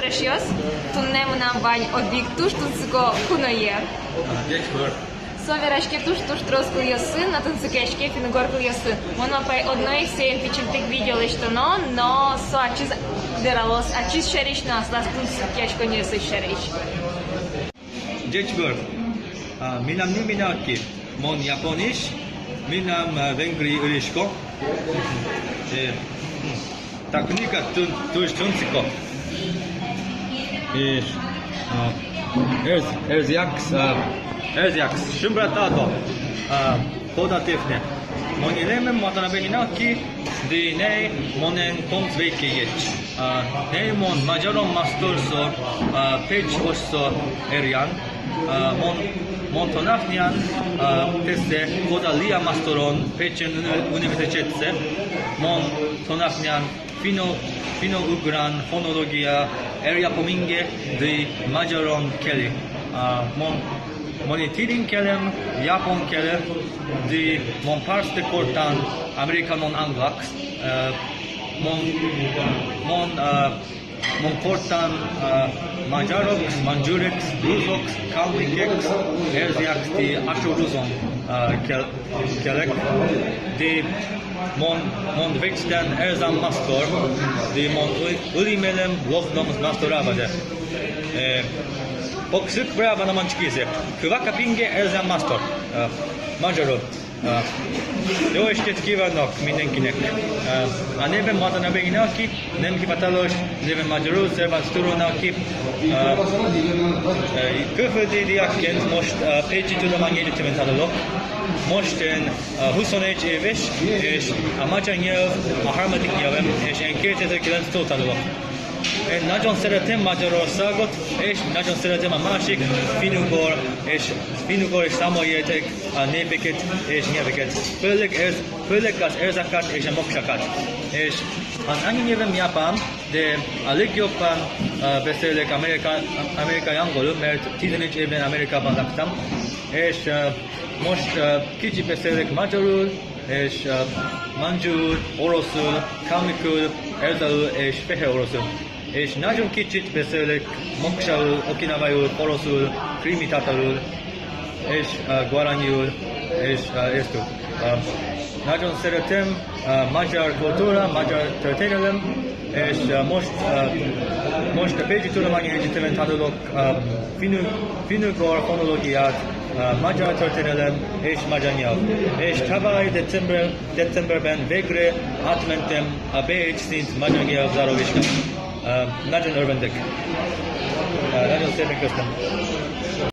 precious, tu nemám vaň objektu, što kuno je. Соверашке туш троску ее сын, на танцукешке финугорку ее сын. Он по одной всем печентик видел, что но со ачиз дералос, ачиз шериш нас, лас танцукешко не сы шериш. Дечбор, минам не минаки, мон япониш, минам венгри уришко. Так ника туш тунцико. Erziaks, Shumbratato, Podatifne. Monilem Matanabenaki, the ne Monen Tomsvekich, Nemon Majoron Mastorso, Page Osso Erian, Montonafnian, Tesse, Podalia Mastoron, Pechen Universitetse, Montonafnian, Fino Ugran, Phonologia, Area Pominge, the Majoron Kelly. Monitirin kelem, Japon kelem, de mon pars de cortan, America non anglax, mon cortan, Manjarox, Manjurex, Rusox, Kalmikex, Erziax, de Ashuruzon, kelek, de mon vexten Erzam Mastor, de mon Ulimelem, Lofnoms Mastoravade. Poksuk brava na manchkize. Kvaka pinge Erzan Mastor. Magyarul. Jó estét kívánok mindenkinek. A nevem Watanabe Inaki, nem hivatalos nevem magyarul, Szerbán Szturónaki. Külföldi diákként most Pécsi Tudományi Egyetemen tanulok. Most én 21 éves, és a magyar nyelv a harmadik nyelvem, és én 2009-től tanulok. Én nagyon szeretem Magyarországot, és nagyon szeretem a másik finnugor és számoljáték a népeket és nyelveket, főleg az erzakat és a moksakat. És az anyanyelvem japán, de a legjobban beszélek amerikai angolul, mert 11 évben Amerikában laktam, és most kicsit beszélek magyarul, és mandzsul, oroszul, kalmikul, erzaul és fehér oroszul. És nagyon kicsit beszélek moksaul, okinawaiul, poroszul, krimi-tatarul, és guaraniul, és esztul. Nagyon szeretem magyar kultúra, magyar történelem, és most a Pécsi Tudományi Egyetemen tanulok finnugor fonológiát, magyar történelem és magyar nyelv. És tavaly decemberben végre átmentem a B1 szint magyar nyelv záróvizsgát. Nagyon örvendek. Nagyon szépen köszönöm.